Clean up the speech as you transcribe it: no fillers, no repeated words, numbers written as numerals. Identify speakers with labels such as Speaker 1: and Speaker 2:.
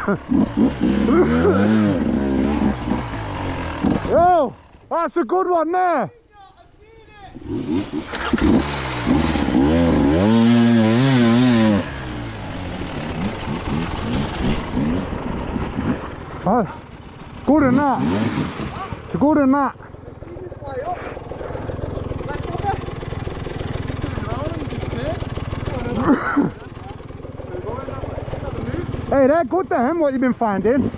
Speaker 1: Oh, that's a good one there. Oh, good in that. It's good in that. Hey, they're good then, what you've been finding.